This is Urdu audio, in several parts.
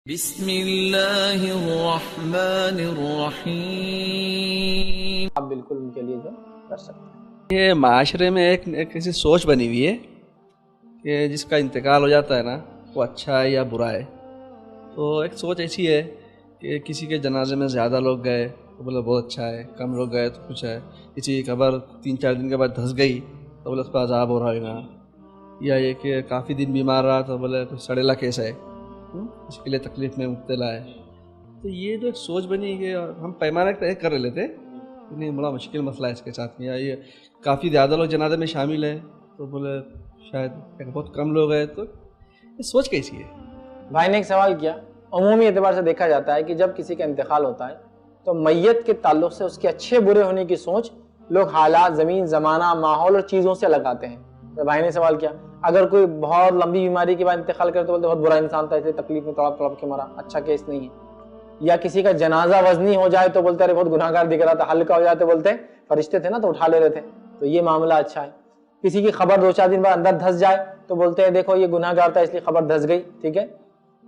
بسم اللہ الرحمن الرحیم۔ آپ بالکل ان کے لیے جو کر سکتے ہیں۔ یہ معاشرے میں ایک ایسی سوچ بنی ہوئی ہے کہ جس کا انتقال ہو جاتا ہے نا وہ اچھا ہے یا برا ہے۔ تو ایک سوچ ایسی ہے کہ کسی کے جنازے میں زیادہ لوگ گئے تو بولے بہت اچھا ہے، کم لوگ گئے تو کچھ ہے، کسی کی قبر 3-4 دن کے بعد دھنس گئی تو بولے اس پر عذاب ہو رہا ہے نا، یا یہ کہ کافی دن بیمار رہا تو بولے کچھ سڑیلا کیسا ہے، اس کے لیے تکلیف میں مبتلا ہے۔ تو یہ جو ایک سوچ بنی کہ ہم پیمانہ طے کر لیتے نہیں، بڑا مشکل مسئلہ ہے اس کے ساتھ میں، یا یہ کافی زیادہ لوگ جنازے میں شامل ہیں تو بولے شاید بہت کم لوگ ہیں، تو یہ سوچ کیسی ہے؟ بھائی نے ایک سوال کیا، عمومی اعتبار سے دیکھا جاتا ہے کہ جب کسی کا انتقال ہوتا ہے تو میت کے تعلق سے اس کے اچھے برے ہونے کی سوچ لوگ حالات، زمین، زمانہ، ماحول اور چیزوں سے لگاتے ہیں۔ تو بھائی نے سوال کیا، اگر کوئی بہت لمبی بیماری کے بعد انتقال کرے تو بولتے بہت برا انسان تھا، اس لیے تکلیف میں تڑپ تڑپ کے مرا، اچھا کیس نہیں ہے۔ یا کسی کا جنازہ وزنی ہو جائے تو بولتے ارے بہت گناہ گار دکھ رہا تھا، ہلکا ہو جائے تو بولتے فرشتے تھے نا تو اٹھا لے رہے تھے، تو یہ معاملہ اچھا ہے۔ کسی کی خبر 2-4 دن بعد اندر دھس جائے تو بولتے ہیں دیکھو یہ گناہ گار تھا اس لیے خبر دھس گئی، ٹھیک ہے،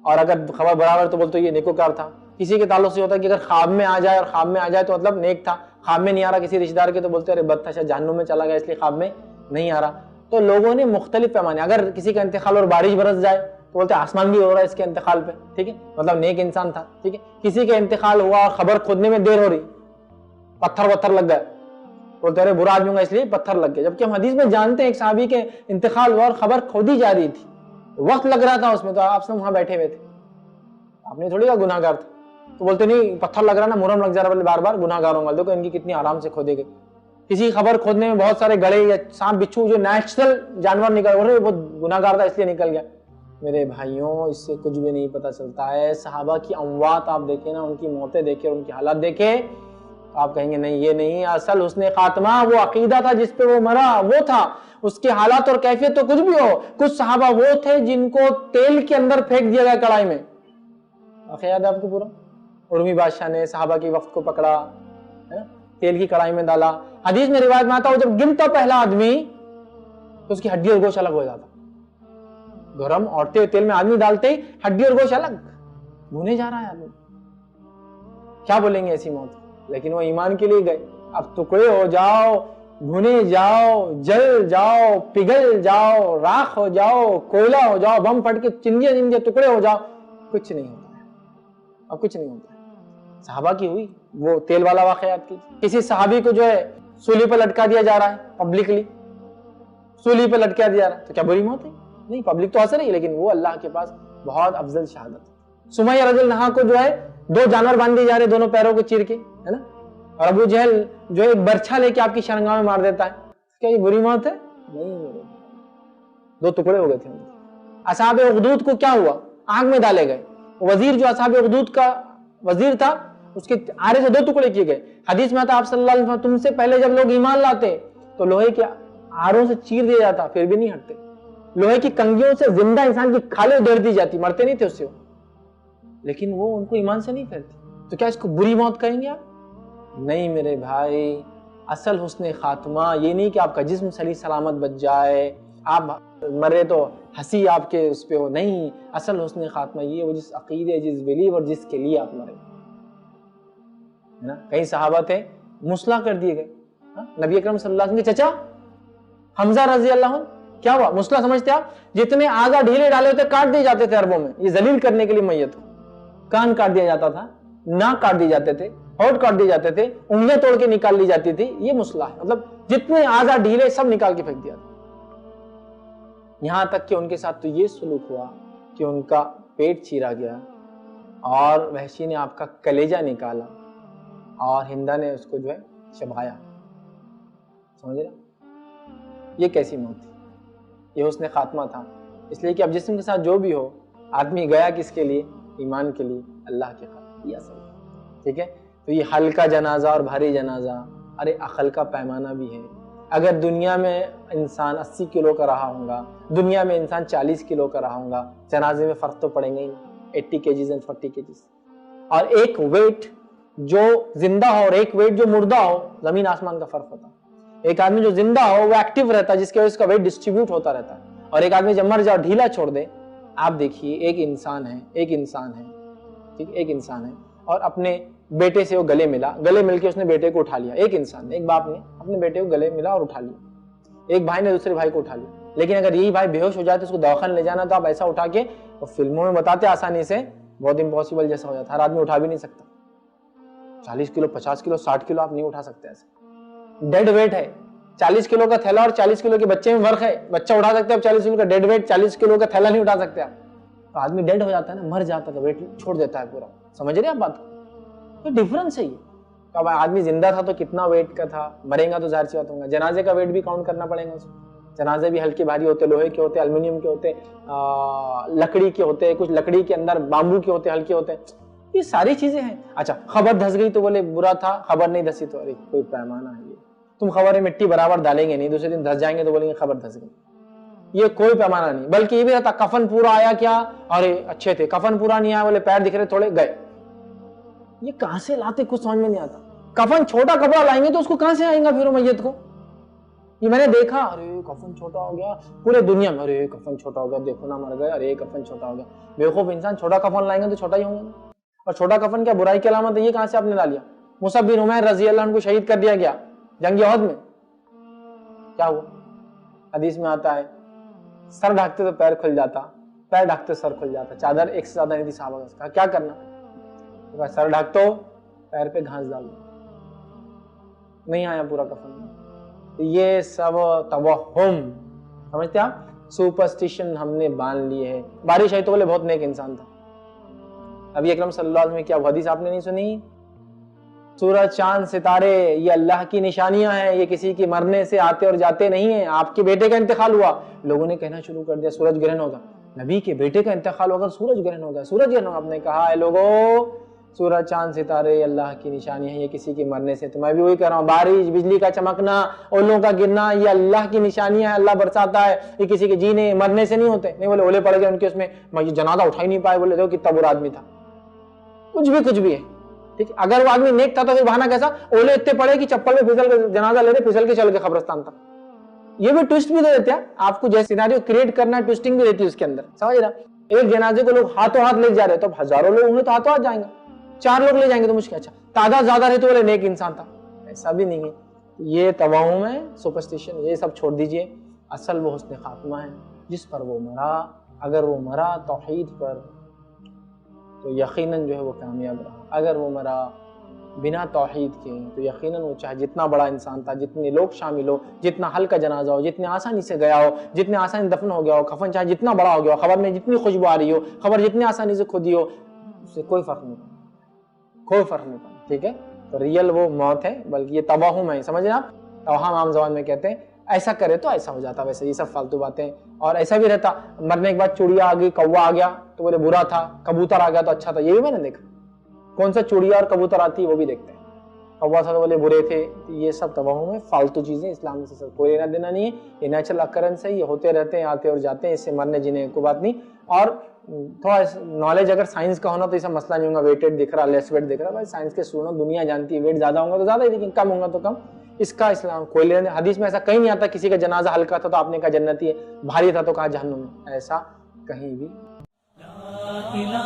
اور اگر خبر برابر تو بولتے یہ نیکوکار تھا۔ کسی کے تعلق سے ہوتا ہے کہ اگر خواب میں آ جائے، اور خواب میں آ جائے تو مطلب نیک تھا، خواب میں نہیں آ رہا کسی رشتہ دار کے تو بولتے ارے بد تھا، شاید جہنم میں چلا گیا اس لیے خواب میں نہیں آ رہا۔ تو لوگوں نے مختلف پیمانے، اگر کسی کا انتقال اور بارش برس جائے تو بولتے آسمان بھی ہو رہا ہے اس کے انتقال پہ، ٹھیک ہے، مطلب نیک انسان تھا، ٹھیک ہے۔ کسی کا انتقال ہوا اور خبر کھودنے میں دیر ہو رہی، پتھر لگ گئے، بولتے ارے برا آدمی ہوگا اس لیے پتھر لگ گئے، جبکہ ہم حدیث میں جانتے ہیں ایک صحابی کے انتقال ہوا اور خبر کھودی جا رہی تھی، وقت لگ رہا تھا اس میں، تو آپ سے وہاں بیٹھے ہوئے تھے، آپ نے تھوڑی کہا گناہ گار تھا، تو بولتے نہیں پتھر لگ رہا نا، محرم لگ جا رہا، بولے بار بار گناہ گار ہوں گا، دیکھو ان کی کتنی آرام سے کھودے گئے۔ کسی خبر کھودنے میں بہت سارے گڑے یا سانپ بچھو جو نیچرل جانور نکل رہے، بہت گناہ گار تھا اس لیے نکل گیا۔ میرے بھائیوں اس سے کچھ بھی نہیں پتہ چلتا ہے۔ صحابہ کی اموات آپ دیکھیں نا، ان کی موتیں دیکھیں، ان کی حالات دیکھیں، آپ کہیں گے نہیں یہ نہیں، اصل حسن خاتمہ وہ عقیدہ تھا جس پہ وہ مرا، وہ تھا۔ اس کے حالات اور کیفیت تو کچھ بھی ہو، کچھ صحابہ وہ تھے جن کو تیل کے اندر پھینک دیا گیا کڑھائی میں، یاد ہے آپ کو پورا؟ ارمی بادشاہ نے صحابہ کی وقت کو پکڑا، تیل کی کڑھائی میں ڈالا۔ حدیث میں روایت میں آتا ہے جب گرتا پہلا آدمی تو اس کی ہڈی اور گوشت الگ ہو جاتا، گرم اڑتے ہوئے تیل میں آدمی ڈالتے ہی ہڈی اور گوشت الگ، بھونے جا رہا ہے آدمی، کیا بولیں گے ایسی موت؟ لیکن وہ ایمان کے لیے گئے۔ اب ٹکڑے ہو جاؤ، بھونے جاؤ، جل جاؤ، پگھل جاؤ، راکھ ہو جاؤ، کوئلہ ہو جاؤ، بم پھٹ کے چندے ٹکڑے ہو جاؤ، کچھ نہیں ہوتا ہے، اب کچھ نہیں ہوتا ہے۔ صحابہ کی ہوئی وہ تیل والا واقعات کی، کسی صحابی کو جو ہے سولی پہ لٹکا دیا جا رہا ہے، پبلکلی سولی پہ لٹکا دیا رہا ہے، تو کیا بری موت ہے؟ نہیں، پبلک تو ہنس رہی ہے، لیکن وہ اللہ کے پاس بہت افضل شہادت ہے۔ سمیہ رضی اللہ عنہا کو جو ہے 2 جانور باندھ دیے جا رہے، دونوں پیروں کو چیر کے، ہے نا، اور ابو جہل جو ایک برچھا لے کے آپ کی شرمگاہ میں مار دیتا ہے، کیا یہ بری موت ہے؟ نہیں، 2 ٹکڑے ہو گئے تھے۔ اصحاب اخدود کو کیا ہوا؟ آگ میں ڈالے گئے۔ وزیر جو اصحاب اخدود کا وزیر تھا اس کے آرے سے 2 ٹکڑے کیے گئے۔ حدیث میں آتا آپ صلی اللہ علیہ وسلم تم سے پہلے جب لوگ ایمان لاتے تو لوہے کے آروں سے چیر دیا جاتا، پھر بھی نہیں ہٹتے، لوہے کی کنگھیوں سے زندہ انسان کی کھالیں ڈیر دی جاتی، مرتے نہیں تھے اس سے، لیکن وہ ان کو ایمان سے نہیں پھیلتی، تو کیا اس کو بری موت کہیں گے آپ؟ نہیں میرے بھائی، اصل حسن خاتمہ یہ نہیں کہ آپ کا جسم صحیح سلامت بچ جائے، آپ مرے تو ہنسی آپ کے اس پہ ہو، نہیں، اصل حسن خاتمہ یہ وہ جس عقیدے، جس بلیو اور جس کے لیے آپ مرے، ہے نا۔ کئی صحابہ تھے مسلح کر دیے گئے، نبی اکرم صلی اللہ علیہ وسلم کے چچا حمزہ رضی اللہ عنہ، کیا ہوا؟ مسلح سمجھتے آپ؟ جتنے آگا ڈھیلے ڈالے ہوتے کاٹ دیے جاتے تھے عربوں میں، یہ ذلیل کرنے کے لیے میت کو، کان کاٹ دیا جاتا تھا، ناک کاٹ دیے جاتے تھے، ہونٹ کاٹ دیے جاتے تھے، انگلیاں توڑ کے نکال لی جاتی تھی، یہ مسلح ہے، مطلب جتنے آگا ڈھیلے سب نکال کے پھینک دیا تھا۔ یہاں تک کہ ان کے ساتھ تو یہ سلوک ہوا کہ ان کا پیٹ چیرا گیا اور وحشی نے آپ کا کلیجہ نکالا اور ہندا نے اس کو جو ہے چبایا، سمجھ رہے؟ یہ کیسی موت تھی؟ یہ حسن خاتمہ تھا، اس لیے کہ اب جسم کے ساتھ جو بھی ہو، آدمی گیا کس کے لیے؟ ایمان کے لیے، اللہ کے خاطر، یہ اصل ہے، ٹھیک ہے۔ تو یہ ہلکا جنازہ اور بھاری جنازہ، ارے عقل کا پیمانہ بھی ہے۔ اگر دنیا میں انسان 80 کلو کا رہا ہوگا، دنیا میں انسان 40 کلو کا رہا ہوگا، جنازے میں فرق تو پڑیں گے ہی، 80 kgs and 40 kgs، اور ایک ویٹ جو زندہ ہو اور ایک ویٹ جو مردہ ہو، زمین آسمان کا فرق ہوتا ہے۔ ایک آدمی جو زندہ ہو وہ ایکٹیو رہتا ہے، جس کی وجہ سے اس کا ویٹ ڈسٹریبیوٹ ہوتا رہتا ہے، اور ایک آدمی جب مر جائے ڈھیلا چھوڑ دے، آپ دیکھیے ایک انسان ہے ٹھیک، ایک انسان ہے اور اپنے بیٹے سے وہ گلے مل کے اس نے بیٹے کو اٹھا لیا. ایک انسان نے، ایک باپ نے اپنے بیٹے کو گلے ملا اور اٹھا لیا. ایک بھائی نے دوسرے بھائی کو اٹھا لیا. لیکن اگر یہی بھائی بے ہوش ہو جائے تو اس کو دواخانے لے جانا، تو آپ ایسا اٹھا کے، وہ فلموں میں بتاتے آسانی سے، بہت امپاسبل جیسا ہو جاتا ہے. ہر آدمی اٹھا بھی نہیں سکتا. 40 کلو 50 کلو 60 کلو آپ نہیں اٹھا سکتے ایسے. ڈیڈ ویٹ ہے. 40 کلو کا تھیلا اور 40 کلو کے بچے میں فرق ہے. بچہ اٹھا سکتے ہیں آپ 40 کلو کا، ڈیڈ ویٹ 40 کلو کا تھیلا نہیں اٹھا سکتے آپ. تو آدمی ڈیڈ ہو جاتا ہے نا، مر جاتا ہے، تو ویٹ چھوڑ دیتا ہے پورا. سمجھ رہے ہیں آپ بات کو؟ یہ ڈفرنس ہے. یہ اب آدمی زندہ تھا تو کتنا ویٹ کا تھا، مرے گا تو ظاہر سی بات ہوگا. جنازے کا ویٹ بھی کاؤنٹ کرنا پڑے گا اس کو. جنازے بھی ہلکے بھاری ہوتے، لوہے کے ہوتے، الومینیم کے ہوتے، لکڑی کے ہوتے، کچھ لکڑی کے اندر بامبو کے ہوتے، ہلکے ہوتے. یہ ساری چیزیں ہیں. اچھا خبر دھس گئی تو بولے برا تھا، خبر نہیں دھسی تو ارے کوئی پیمانہ ہے. یہ تم خبر میں مٹی برابر ڈالیں گے نہیں، دوسرے دن دھس جائیں گے تو بولیں گے خبر دھس گئی. یہ کوئی پیمانہ نہیں. بلکہ یہ بھی رہتا کفن پورا آیا کیا، ارے اچھے تھے. کفن پورا نہیں آیا، بولے پیر دکھ رہے تھوڑے، گئے. یہ کہاں سے لاتے کچھ سمجھ میں نہیں آتا. کفن چھوٹا کپڑا لائیں گے تو اس کو کہاں سے آئیں گا پھر میت کو. یہ میں نے دیکھا، ارے کفن چھوٹا ہو گیا پورے دنیا میں، ارے کفن چھوٹا ہو گیا، دیکھو نا مر گئے، ارے کفن چھوٹا ہو گیا. بیوقوف انسان، چھوٹا کفن لائیں گے تو چھوٹا ہی ہوں گا. اور چھوٹا کفن کیا برائی کی علامت ہے؟ یہ کہاں سے آپ نے لا لیا؟ مصعب بن عمیر رضی اللہ عنہ کو شہید کر دیا گیا جنگ احد میں. کیا ہوا؟ حدیث میں آتا ہے سر ڈھانکتے تو پیر کھل جاتا، پیر ڈھانکتے سر کھل جاتا. چادر ایک سے زیادہ نہیں تھی صحابہ کا. کیا کرنا؟ سر ڈھانکتو، پیر پہ گھاس ڈال دو. نہیں آیا پورا کفن. یہ سب توہم، سمجھتے آپ؟ سپرسٹیشن ہم نے باندھ لیے ہے. بارش آئی تو بولے بہت نیک انسان تھا. نبی اکرم صلی اللہ علیہ وسلم میں کیا حدیث آپ نے نہیں سنی؟ سورج چاند ستارے یہ اللہ کی نشانیاں ہیں، یہ کسی کی مرنے سے آتے اور جاتے نہیں ہیں. آپ کے بیٹے کا انتقال ہوا، لوگوں نے کہنا شروع کر دیا سورج گرہن ہوگا. نبی کے بیٹے کا انتقال ہوگا، سورج گرہن ہوگا. سورج گرہن آپ نے کہا ہے لوگوں، سورج چاند ستارے اللہ کی نشانی ہے، یہ کسی کے مرنے سے. تو میں بھی وہی کہہ رہا ہوں، بارش بجلی کا چمکنا، اولوں کا گرنا، یہ اللہ کی نشانی ہے. اللہ برساتا ہے، یہ کسی کے جینے مرنے سے نہیں ہوتے. نہیں بولے اولے پڑ گئے ان کے، اس میں جنازہ اٹھا ہی نہیں پائے، بولے دیکھو کتنا برا آدمی تھا. کچھ بھی ہے. ٹھیک، اگر وہ آدمی نیک تھا تو پھر بہانہ کیسا؟ اولے اتنے پڑے کہ چپل میں پھسل کے جنازہ لے رہے، پھسل کے چل کے قبرستان تک. یہ بھی ٹوسٹ بھی دے دیتے ہیں آپ کو، جیسے سیناریو کریٹ کرنا، ٹوسٹنگ بھی رہتی ہے اس کے اندر. سمجھ رہا؟ ایک جنازے کو لوگ ہاتھوں ہاتھ لے جا رہے تو ہزاروں لوگ ہوں گے تو ہاتھوں ہاتھ جائیں گے. 4 لوگ لے جائیں گے تو مشکل. اچھا تعداد زیادہ رہے تو بولے نیک انسان تھا، ایسا بھی نہیں ہے. یہ توہم ہے، سپرسٹیشن، یہ سب چھوڑ دیجئے. اصل وہ حسن خاتمہ ہے جس پر وہ مرا. اگر وہ مرا توحید پر تو یقیناً جو ہے وہ کامیاب رہا. اگر وہ مرا بنا توحید کے تو یقیناً وہ چاہے جتنا بڑا انسان تھا، جتنے لوگ شامل ہو، جتنا ہلکا جنازہ ہو، جتنے آسانی سے گیا ہو، جتنے آسانی دفن ہو گیا ہو، کفن چاہے جتنا بڑا ہو گیا ہو، خبر میں جتنی خوشبو آ رہی ہو، خبر جتنی آسانی سے کھدی ہو، اس سے کوئی فرق نہیں پڑتا، کوئی فرق نہیں پڑتا. ٹھیک ہے؟ تو ریئل وہ موت ہے، بلکہ یہ توہم ہے. سمجھ رہے آپ؟ توہم عام زبان میں کہتے ہیں ایسا کرے تو ایسا ہو جاتا. ویسے یہ سب فالتو باتیں. اور ایسا بھی رہتا مرنے کے بعد چڑیا آ گئی، کوا آ گیا تو بولے برا تھا، کبوتر آ گیا تو اچھا تھا. یہ بھی میں نے دیکھا. کون سا چڑیا اور کبوتر آتی ہے وہ بھی دیکھتے ہیں. کوا تھا تو بولے برے تھے. یہ سب توہم ہے، فالتو چیزیں. اسلام سے سب کوئی لینا دینا نہیں ہے. یہ نیچرل اکرنس ہے، یہ ہوتے رہتے ہیں، آتے اور جاتے ہیں. اس سے مرنے جینے کوئی بات نہیں. اور تھوڑا نالج اگر سائنس کا ہونا تو ایسا مسئلہ نہیں ہوگا. ویٹڈ دکھ رہا، لیس ویٹ دکھ رہا، بھائی سائنس کے اسٹوڈنٹ دنیا جانتی ہے. ویٹ زیادہ ہوگا تو زیادہ ہی، لیکن کم ہوگا تو کم. اس کا اسلام کوئی لینا. حدیث میں ایسا کہیں نہیں آتا کسی کا جنازہ ہلکا تھا تو آپ نے کہا جنتی ہے، بھاری تھا تو کہا جہنم میں. ایسا کہیں بھی. لا الہ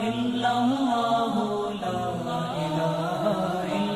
الا اللہ، لا الہ الا